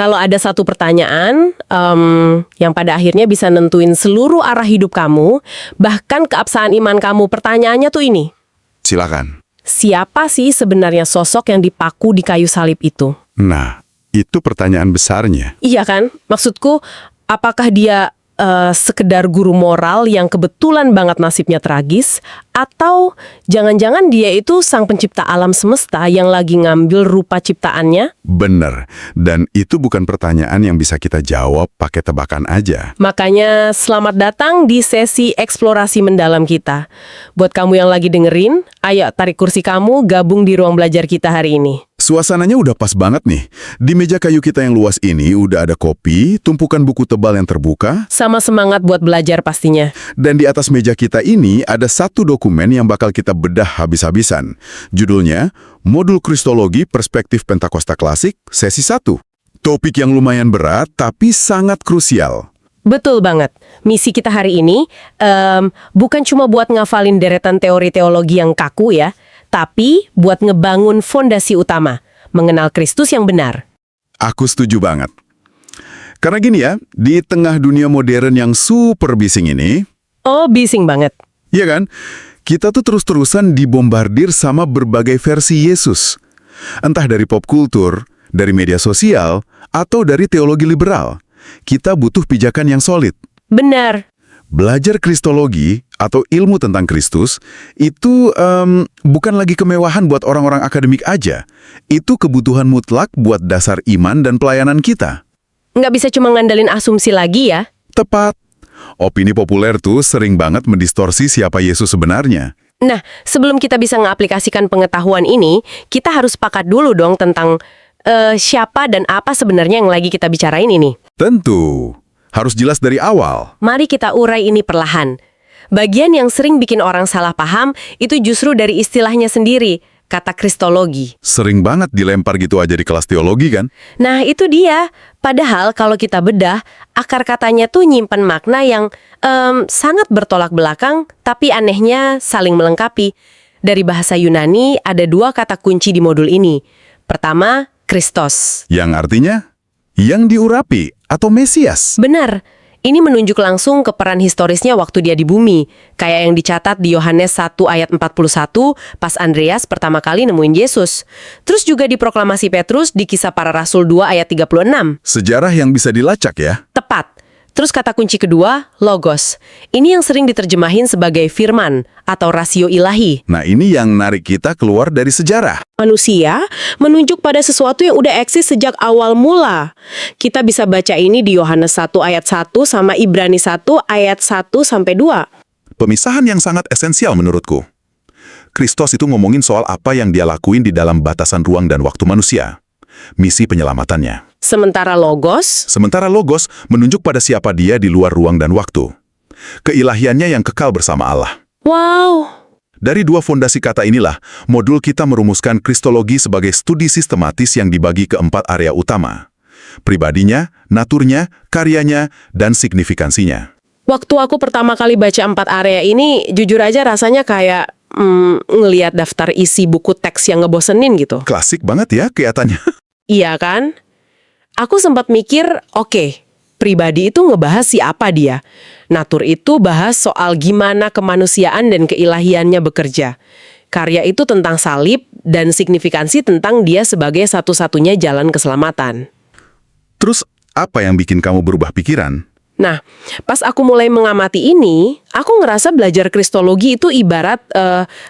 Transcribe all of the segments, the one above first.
Kalau ada satu pertanyaan yang pada akhirnya bisa nentuin seluruh arah hidup kamu, bahkan keabsahan iman kamu, pertanyaannya tuh ini. Silakan. Siapa sih sebenarnya sosok yang dipaku di kayu salib itu? Nah, itu pertanyaan besarnya. Iya kan? Maksudku, apakah dia sekedar guru moral yang kebetulan banget nasibnya tragis, atau jangan-jangan dia itu sang pencipta alam semesta yang lagi ngambil rupa ciptaannya? Bener. Dan itu bukan pertanyaan yang bisa kita jawab pakai tebakan aja. Makanya selamat datang di sesi eksplorasi mendalam kita. Buat kamu yang lagi dengerin, ayo tarik kursi kamu, gabung di ruang belajar kita hari ini. Suasananya udah pas banget nih. Di meja kayu kita yang luas ini udah ada kopi, tumpukan buku tebal yang terbuka, Sama semangat buat belajar pastinya. dan di atas meja kita ini ada satu dokumen yang bakal kita bedah habis-habisan. Judulnya, Modul Kristologi Perspektif Pentakosta Klasik, Sesi 1. Topik yang lumayan berat, tapi sangat krusial. Betul banget. Misi kita hari ini bukan cuma buat ngafalin deretan teori teologi yang kaku ya, tapi buat ngebangun fondasi utama, mengenal Kristus yang benar. Aku setuju banget. Karena gini ya, di tengah dunia modern yang super bising ini, Oh, bising banget. iya kan? Kita tuh terus-terusan dibombardir sama berbagai versi Yesus. Entah dari pop kultur, dari media sosial, atau dari teologi liberal. Kita butuh pijakan yang solid. Benar. Belajar kristologi atau ilmu tentang Kristus itu bukan lagi kemewahan buat orang-orang akademik aja. Itu kebutuhan mutlak buat dasar iman dan pelayanan kita. Nggak bisa cuma ngandelin asumsi lagi ya. Tepat. Opini populer tuh sering banget mendistorsi siapa Yesus sebenarnya. Nah, sebelum kita bisa ngaplikasikan pengetahuan ini, kita harus sepakat dulu dong tentang siapa dan apa sebenarnya yang lagi kita bicarain ini. Tentu. Harus jelas dari awal. Mari kita urai ini perlahan. Bagian yang sering bikin orang salah paham itu justru dari istilahnya sendiri, kata kristologi. Sering banget dilempar gitu aja di kelas teologi kan? Nah, itu dia. Padahal kalau kita bedah, akar katanya tuh nyimpen makna yang sangat bertolak belakang, tapi anehnya saling melengkapi. Dari bahasa Yunani, ada dua kata kunci di modul ini. Pertama, Kristos. Yang artinya, yang diurapi atau Mesias. Benar. Ini menunjuk langsung ke peran historisnya waktu dia di bumi. Kayak yang dicatat di Yohanes 1 ayat 41 pas Andreas pertama kali nemuin Yesus. Terus juga di proklamasi Petrus di Kisah Para Rasul 2 ayat 36. Sejarah yang bisa dilacak ya. Tepat. Terus kata kunci kedua, logos. Ini yang sering diterjemahin sebagai firman atau rasio ilahi. Nah ini yang narik kita keluar dari sejarah. Manusia menunjuk pada sesuatu yang udah eksis sejak awal mula. Kita bisa baca ini di Yohanes 1 ayat 1 sama Ibrani 1 ayat 1 sampai 2. Pemisahan yang sangat esensial menurutku. Kristus itu ngomongin soal apa yang dia lakuin di dalam batasan ruang dan waktu manusia. Misi penyelamatannya. Sementara logos, Logos menunjuk pada siapa dia di luar ruang dan waktu. Keilahiannya yang kekal bersama Allah. wow, Dari dua fondasi kata inilah, modul kita merumuskan kristologi sebagai studi sistematis yang dibagi ke 4 area utama. Pribadinya, naturnya, karyanya, dan signifikansinya. waktu aku pertama kali baca 4 area ini, jujur aja rasanya kayak ngelihat daftar isi buku teks yang ngebosenin gitu. Klasik banget ya kelihatannya. Iya kan? Aku sempat mikir, oke, pribadi itu ngebahas siapa dia. Natur itu bahas soal gimana kemanusiaan dan keilahiannya bekerja. Karya itu tentang salib dan signifikansi tentang dia sebagai satu-satunya jalan keselamatan. Terus, apa yang bikin kamu berubah pikiran? Nah, pas aku mulai mengamati ini, aku ngerasa belajar kristologi itu ibarat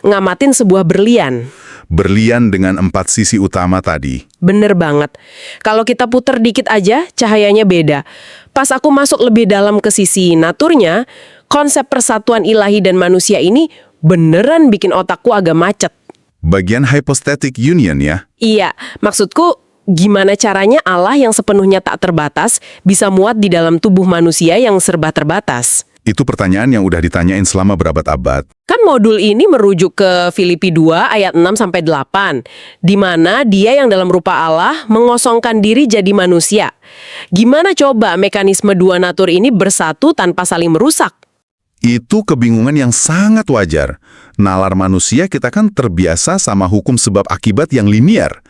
ngamatin sebuah berlian. Berlian dengan 4 sisi utama tadi. Bener banget. Kalau kita puter dikit aja, cahayanya beda. Pas aku masuk lebih dalam ke sisi naturnya, konsep persatuan ilahi dan manusia ini beneran bikin otakku agak macet. Bagian hypostatic union ya. Iya, maksudku gimana caranya Allah yang sepenuhnya tak terbatas bisa muat di dalam tubuh manusia yang serba terbatas? Itu pertanyaan yang udah ditanyain selama berabad-abad. Kan modul ini merujuk ke Filipi 2 ayat 6-8, di mana dia yang dalam rupa Allah mengosongkan diri jadi manusia. Gimana coba mekanisme dua natur ini bersatu tanpa saling merusak? Itu kebingungan yang sangat wajar. Nalar manusia kita kan terbiasa sama hukum sebab akibat yang linier.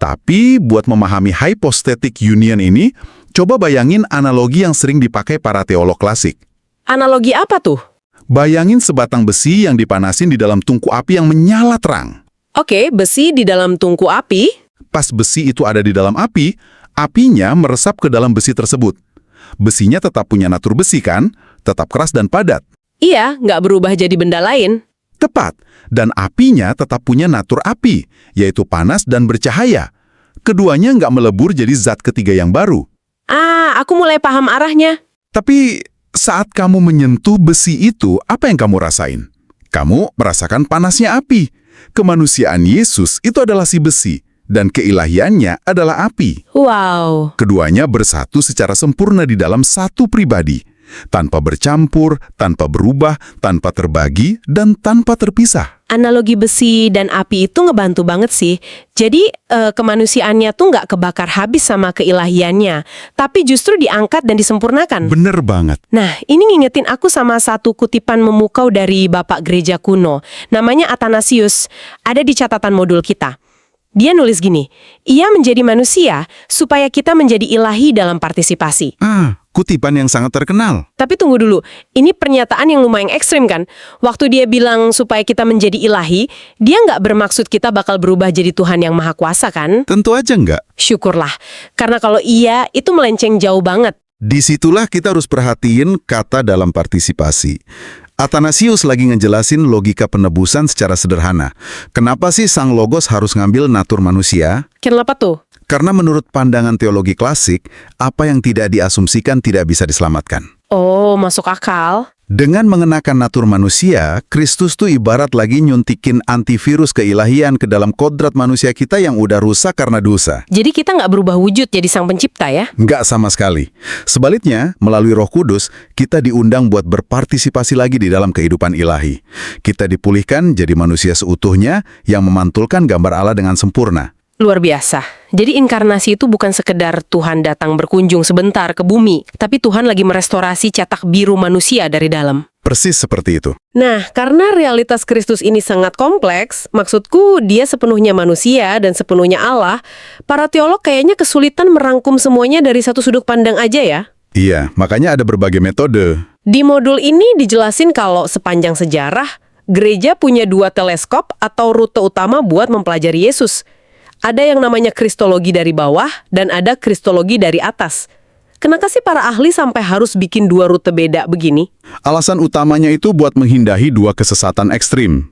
Tapi buat memahami hypostatic union ini, coba bayangin analogi yang sering dipakai para teolog klasik. Analogi apa tuh? Bayangin sebatang besi yang dipanasin di dalam tungku api yang menyala terang. Oke, besi di dalam tungku api. Pas besi itu ada di dalam api, apinya meresap ke dalam besi tersebut. Besinya tetap punya natur besi kan? Tetap keras dan padat. Iya, nggak berubah jadi benda lain. Tepat, dan apinya tetap punya natur api, yaitu panas dan bercahaya. Keduanya nggak melebur jadi zat ketiga yang baru. Ah, aku mulai paham arahnya. Tapi saat kamu menyentuh besi itu, apa yang kamu rasain? Kamu merasakan panasnya api. Kemanusiaan Yesus itu adalah si besi, dan keilahiannya adalah api. Wow. Keduanya bersatu secara sempurna di dalam satu pribadi, tanpa bercampur, tanpa berubah, tanpa terbagi, dan tanpa terpisah. Analogi besi dan api itu ngebantu banget sih. Jadi kemanusiaannya tuh nggak kebakar habis sama keilahiannya, tapi justru diangkat dan disempurnakan. Bener banget. Nah, ini ngingetin aku sama satu kutipan memukau dari Bapak Gereja kuno. Namanya Athanasius. Ada di catatan modul kita. Dia nulis gini, ia menjadi manusia supaya kita menjadi ilahi dalam partisipasi. Kutipan yang sangat terkenal. Tapi tunggu dulu, ini pernyataan yang lumayan ekstrim kan? Waktu dia bilang supaya kita menjadi ilahi, dia nggak bermaksud kita bakal berubah jadi Tuhan yang Maha Kuasa kan? Tentu aja nggak. Syukurlah, karena kalau iya, itu melenceng jauh banget. Disitulah kita harus perhatiin kata dalam partisipasi. Athanasius lagi ngejelasin logika penebusan secara sederhana. Kenapa sih Sang Logos harus ngambil natur manusia? Kenapa tuh? Karena menurut pandangan teologi klasik, apa yang tidak diasumsikan tidak bisa diselamatkan. Oh, masuk akal. Dengan mengenakan natur manusia, Kristus tuh ibarat lagi nyuntikin antivirus keilahian ke dalam kodrat manusia kita yang udah rusak karena dosa. Jadi kita nggak berubah wujud jadi sang pencipta ya? Nggak sama sekali. Sebaliknya, melalui Roh Kudus, kita diundang buat berpartisipasi lagi di dalam kehidupan ilahi. Kita dipulihkan jadi manusia seutuhnya yang memantulkan gambar Allah dengan sempurna. Luar biasa. Jadi inkarnasi itu bukan sekedar Tuhan datang berkunjung sebentar ke bumi, tapi Tuhan lagi merestorasi cetak biru manusia dari dalam. Persis seperti itu. Nah, karena realitas Kristus ini sangat kompleks, maksudku dia sepenuhnya manusia dan sepenuhnya Allah, para teolog kayaknya kesulitan merangkum semuanya dari satu sudut pandang aja ya. Iya, makanya ada berbagai metode. Di modul ini dijelasin kalau sepanjang sejarah, gereja punya 2 teleskop atau rute utama buat mempelajari Yesus. Ada yang namanya kristologi dari bawah dan ada kristologi dari atas. Kenapa sih para ahli sampai harus bikin 2 rute beda begini? Alasan utamanya itu buat menghindari 2 kesesatan ekstrim.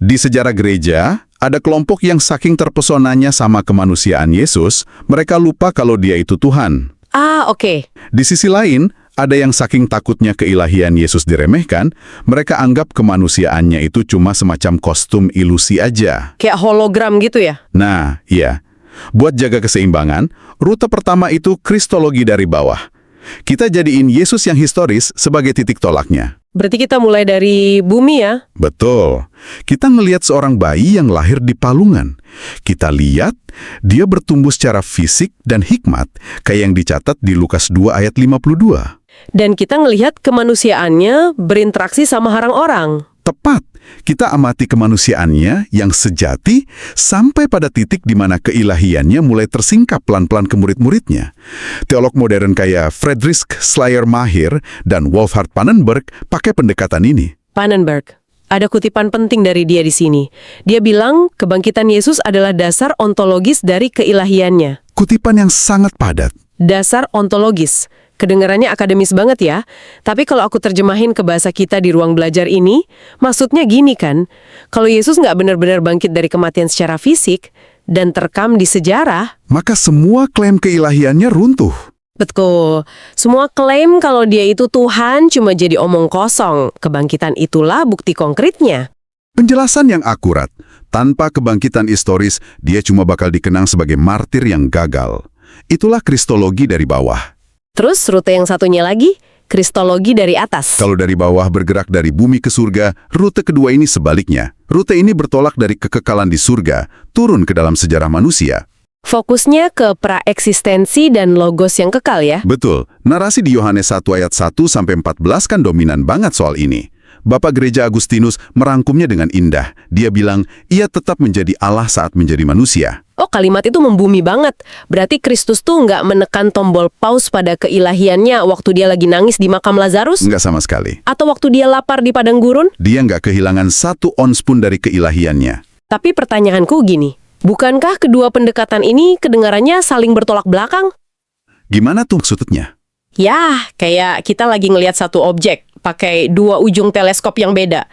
Di sejarah gereja, ada kelompok yang saking terpesonanya sama kemanusiaan Yesus, mereka lupa kalau dia itu Tuhan. Oke. Di sisi lain, ada yang saking takutnya keilahian Yesus diremehkan, mereka anggap kemanusiaannya itu cuma semacam kostum ilusi aja. Kayak hologram gitu ya? Nah, iya. Buat jaga keseimbangan, rute pertama itu kristologi dari bawah. Kita jadiin Yesus yang historis sebagai titik tolaknya. Berarti kita mulai dari bumi ya? Betul. Kita ngelihat seorang bayi yang lahir di palungan. Kita lihat dia bertumbuh secara fisik dan hikmat, kayak yang dicatat di Lukas 2 ayat 52. Dan kita ngelihat kemanusiaannya berinteraksi sama orang-orang. Tepat. Kita amati kemanusiaannya yang sejati sampai pada titik di mana keilahiannya mulai tersingkap pelan-pelan ke murid-muridnya. Teolog modern kayak Friedrich Schleiermacher dan Wolfhard Pannenberg pakai pendekatan ini. Pannenberg. Ada kutipan penting dari dia di sini. Dia bilang kebangkitan Yesus adalah dasar ontologis dari keilahiannya. Kutipan yang sangat padat. Dasar ontologis. Kedengarannya akademis banget ya, tapi kalau aku terjemahin ke bahasa kita di ruang belajar ini, maksudnya gini kan, kalau Yesus nggak benar-benar bangkit dari kematian secara fisik dan terekam di sejarah, maka semua klaim keilahiannya runtuh. betul, semua klaim kalau dia itu Tuhan cuma jadi omong kosong, kebangkitan itulah bukti konkretnya. Penjelasan yang akurat, tanpa kebangkitan historis, dia cuma bakal dikenang sebagai martir yang gagal. Itulah kristologi dari bawah. Terus rute yang satunya lagi, kristologi dari atas. Kalau dari bawah bergerak dari bumi ke surga, rute kedua ini sebaliknya. Rute ini bertolak dari kekekalan di surga, turun ke dalam sejarah manusia. Fokusnya ke praeksistensi dan logos yang kekal ya? Betul. Narasi di Yohanes 1 ayat 1-14 kan dominan banget soal ini. Bapak Gereja Agustinus merangkumnya dengan indah. Dia bilang, ia tetap menjadi Allah saat menjadi manusia. Oh, kalimat itu membumi banget. Berarti Kristus tuh nggak menekan tombol pause pada keilahiannya waktu dia lagi nangis di makam Lazarus? Nggak sama sekali. Atau waktu dia lapar di padang gurun? Dia nggak kehilangan 1 ons pun dari keilahiannya. Tapi pertanyaanku gini, bukankah kedua pendekatan ini kedengarannya saling bertolak belakang? Gimana tuh maksudnya? Ya, kayak kita lagi ngelihat satu objek pakai 2 ujung teleskop yang beda.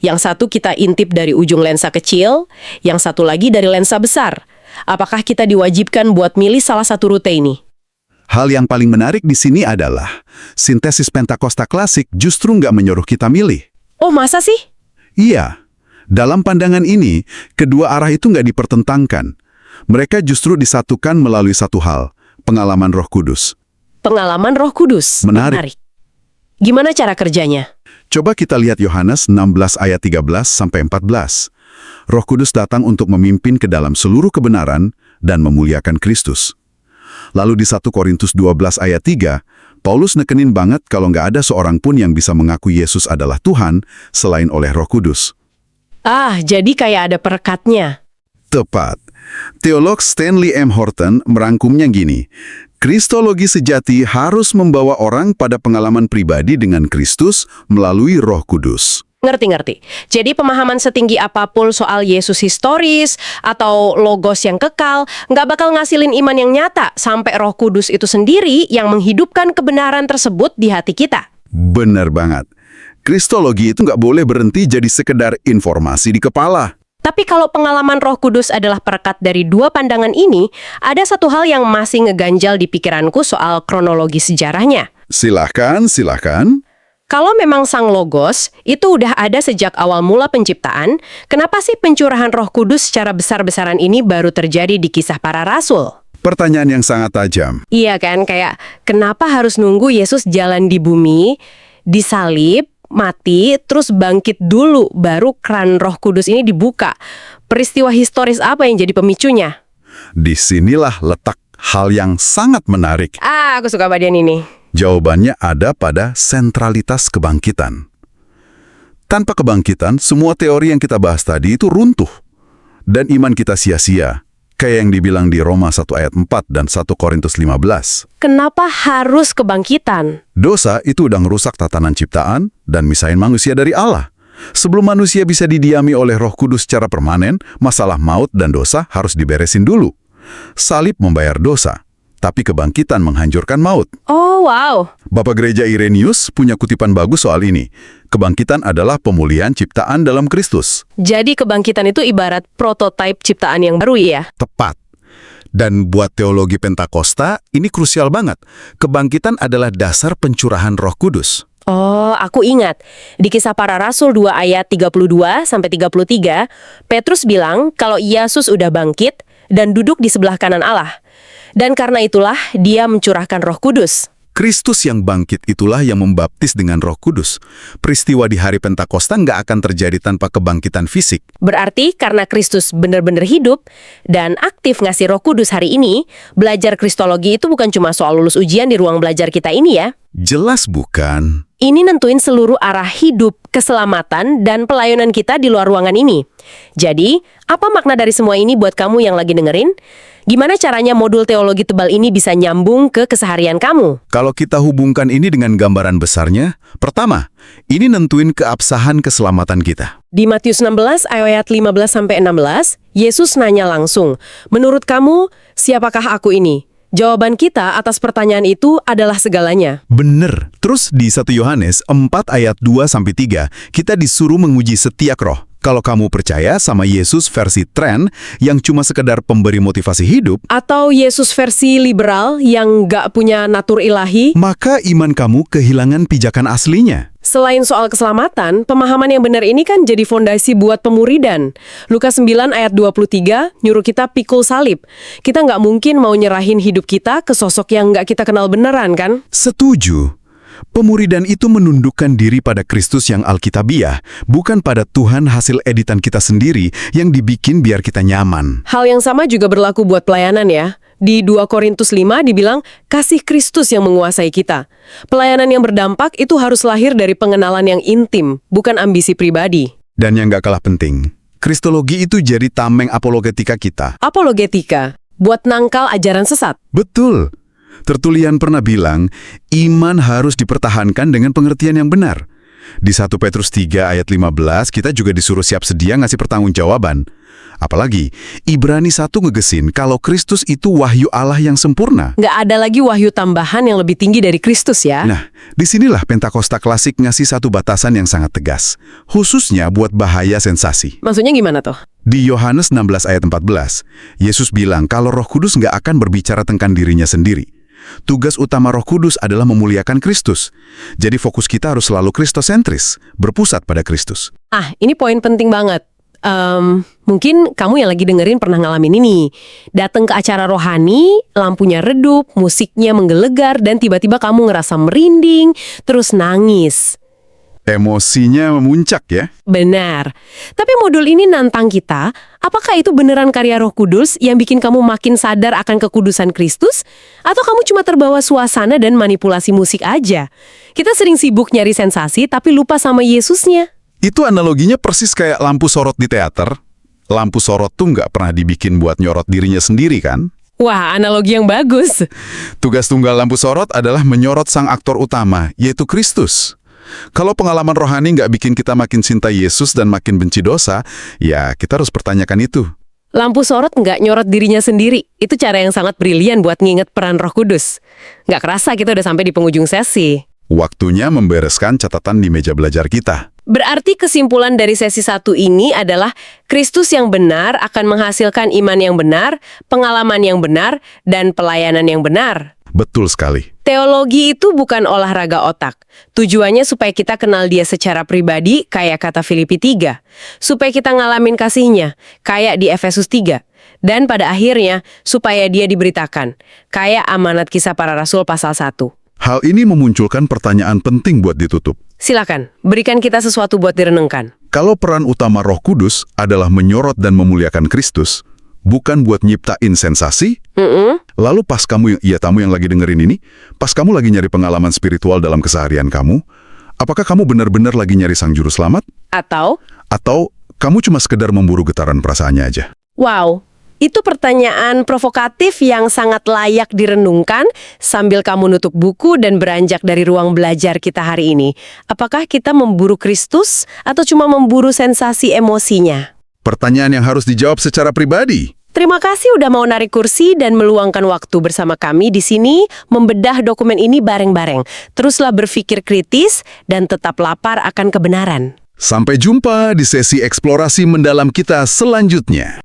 Yang satu kita intip dari ujung lensa kecil, yang satu lagi dari lensa besar. Apakah kita diwajibkan buat milih salah satu rute ini? Hal yang paling menarik di sini adalah sintesis Pentakosta klasik justru nggak menyuruh kita milih. Oh, masa sih? Iya, dalam pandangan ini, kedua arah itu nggak dipertentangkan. Mereka justru disatukan melalui satu hal, pengalaman Roh Kudus. Pengalaman Roh Kudus. Menarik. Gimana cara kerjanya? Coba kita lihat Yohanes 16 ayat 13-14. Roh Kudus datang untuk memimpin ke dalam seluruh kebenaran dan memuliakan Kristus. Lalu di 1 Korintus 12 ayat 3, Paulus nekenin banget kalau nggak ada seorang pun yang bisa mengaku Yesus adalah Tuhan selain oleh Roh Kudus. Ah, jadi kayak ada perekatnya. Tepat. Teolog Stanley M. Horton merangkumnya gini, Kristologi sejati harus membawa orang pada pengalaman pribadi dengan Kristus melalui Roh Kudus. Ngerti. Jadi pemahaman setinggi apapun soal Yesus historis atau logos yang kekal, nggak bakal ngasilin iman yang nyata sampai Roh Kudus itu sendiri yang menghidupkan kebenaran tersebut di hati kita. Benar banget. Kristologi itu nggak boleh berhenti jadi sekedar informasi di kepala. Tapi kalau pengalaman Roh Kudus adalah perekat dari 2 pandangan ini, ada satu hal yang masih ngeganjal di pikiranku soal kronologi sejarahnya. Silahkan. Kalau memang Sang Logos itu udah ada sejak awal mula penciptaan, kenapa sih pencurahan Roh Kudus secara besar-besaran ini baru terjadi di Kisah Para Rasul? Pertanyaan yang sangat tajam. Iya kan, kayak kenapa harus nunggu Yesus jalan di bumi, disalib, mati, terus bangkit dulu, baru keran Roh Kudus ini dibuka? Peristiwa historis apa yang jadi pemicunya? Disinilah letak hal yang sangat menarik. Aku suka bagian ini. Jawabannya ada pada sentralitas kebangkitan. Tanpa kebangkitan, semua teori yang kita bahas tadi itu runtuh. Dan iman kita sia-sia. Kayak yang dibilang di Roma 1 ayat 4 dan 1 Korintus 15. Kenapa harus kebangkitan? Dosa itu udah ngerusak tatanan ciptaan dan misahin manusia dari Allah. Sebelum manusia bisa didiami oleh Roh Kudus secara permanen, masalah maut dan dosa harus diberesin dulu. Salib membayar dosa, tapi kebangkitan menghancurkan maut. Oh, wow. Bapak Gereja Irenaeus punya kutipan bagus soal ini. Kebangkitan adalah pemulihan ciptaan dalam Kristus. Jadi kebangkitan itu ibarat prototipe ciptaan yang baru ya? Tepat. Dan buat teologi Pentakosta, ini krusial banget. Kebangkitan adalah dasar pencurahan Roh Kudus. Oh, aku ingat. Di Kisah Para Rasul 2 ayat 32-33, Petrus bilang kalau Yesus udah bangkit dan duduk di sebelah kanan Allah. Dan karena itulah dia mencurahkan Roh Kudus. Kristus yang bangkit itulah yang membaptis dengan Roh Kudus. Peristiwa di hari Pentakosta nggak akan terjadi tanpa kebangkitan fisik. Berarti karena Kristus benar-benar hidup dan aktif ngasih Roh Kudus hari ini, belajar Kristologi itu bukan cuma soal lulus ujian di ruang belajar kita ini ya. Jelas bukan. Ini nentuin seluruh arah hidup, keselamatan, dan pelayanan kita di luar ruangan ini. Jadi, apa makna dari semua ini buat kamu yang lagi dengerin? Gimana caranya modul teologi tebal ini bisa nyambung ke keseharian kamu? Kalau kita hubungkan ini dengan gambaran besarnya, pertama, ini nentuin keabsahan keselamatan kita. Di Matius 16 ayat 15-16, Yesus nanya langsung, "Menurut kamu, siapakah aku ini?" Jawaban kita atas pertanyaan itu adalah segalanya. Bener. Terus di 1 Yohanes 4 ayat 2-3, kita disuruh menguji setiak roh. Kalau kamu percaya sama Yesus versi tren yang cuma sekedar pemberi motivasi hidup, atau Yesus versi liberal yang nggak punya natur ilahi, maka iman kamu kehilangan pijakan aslinya. selain soal keselamatan, pemahaman yang benar ini kan jadi fondasi buat pemuridan. Lukas 9 ayat 23 nyuruh kita pikul salib. Kita nggak mungkin mau nyerahin hidup kita ke sosok yang nggak kita kenal beneran kan? Setuju. Pemuridan itu menundukkan diri pada Kristus yang alkitabiah, bukan pada Tuhan hasil editan kita sendiri yang dibikin biar kita nyaman. Hal yang sama juga berlaku buat pelayanan ya. Di 2 Korintus 5 dibilang, kasih Kristus yang menguasai kita. Pelayanan yang berdampak itu harus lahir dari pengenalan yang intim, bukan ambisi pribadi. Dan yang gak kalah penting, Kristologi itu jadi tameng apologetika kita. Apologetika, buat nangkal ajaran sesat. Betul. Tertullian pernah bilang, iman harus dipertahankan dengan pengertian yang benar. Di 1 Petrus 3 ayat 15, kita juga disuruh siap sedia ngasih pertanggungjawaban. Apalagi, Ibrani 1 ngegesin kalau Kristus itu wahyu Allah yang sempurna. Nggak ada lagi wahyu tambahan yang lebih tinggi dari Kristus ya. Nah, disinilah Pentakosta klasik ngasih satu batasan yang sangat tegas. Khususnya buat bahaya sensasi. Maksudnya gimana tuh? Di Yohanes 16 ayat 14, Yesus bilang kalau Roh Kudus nggak akan berbicara tentang dirinya sendiri. Tugas utama Roh Kudus adalah memuliakan Kristus. Jadi fokus kita harus selalu kristosentris, berpusat pada Kristus. Ini poin penting banget. Mungkin kamu yang lagi dengerin pernah ngalamin ini. Datang ke acara rohani, lampunya redup, musiknya menggelegar, dan tiba-tiba kamu ngerasa merinding, terus nangis. Emosinya memuncak ya. Benar. Tapi modul ini nantang kita, apakah itu beneran karya Roh Kudus yang bikin kamu makin sadar akan kekudusan Kristus? Atau kamu cuma terbawa suasana dan manipulasi musik aja? Kita sering sibuk nyari sensasi tapi lupa sama Yesusnya. Itu analoginya persis kayak lampu sorot di teater. Lampu sorot tuh nggak pernah dibikin buat nyorot dirinya sendiri kan? Wah, analogi yang bagus. Tugas tunggal lampu sorot adalah menyorot sang aktor utama, yaitu Kristus. Kalau pengalaman rohani nggak bikin kita makin cinta Yesus dan makin benci dosa, ya kita harus pertanyakan itu. Lampu sorot nggak nyorot dirinya sendiri. Itu cara yang sangat brilian buat nginget peran Roh Kudus. Nggak kerasa kita udah sampai di penghujung sesi. Waktunya membereskan catatan di meja belajar kita. Berarti kesimpulan dari sesi 1 ini adalah Kristus yang benar akan menghasilkan iman yang benar, pengalaman yang benar, dan pelayanan yang benar. Betul sekali. Teologi itu bukan olahraga otak. Tujuannya supaya kita kenal dia secara pribadi, kayak kata Filipi 3. Supaya kita ngalamin kasihnya, kayak di Efesus 3. Dan pada akhirnya, supaya dia diberitakan, kayak amanat Kisah Para Rasul pasal 1. Hal ini memunculkan pertanyaan penting buat ditutup. Silakan, berikan kita sesuatu buat direnungkan. Kalau peran utama Roh Kudus adalah menyorot dan memuliakan Kristus, bukan buat nyiptain sensasi, lalu pas kamu yang lagi dengerin ini, pas kamu lagi nyari pengalaman spiritual dalam keseharian kamu, apakah kamu benar-benar lagi nyari sang juru selamat? Atau Kamu cuma sekedar memburu getaran perasaannya aja? wow, itu pertanyaan provokatif yang sangat layak direnungkan sambil kamu nutup buku dan beranjak dari ruang belajar kita hari ini. Apakah kita memburu Kristus atau cuma memburu sensasi emosinya? Pertanyaan yang harus dijawab secara pribadi. Terima kasih udah mau narik kursi dan meluangkan waktu bersama kami di sini membedah dokumen ini bareng-bareng. Teruslah berpikir kritis dan tetap lapar akan kebenaran. Sampai jumpa di sesi eksplorasi mendalam kita selanjutnya.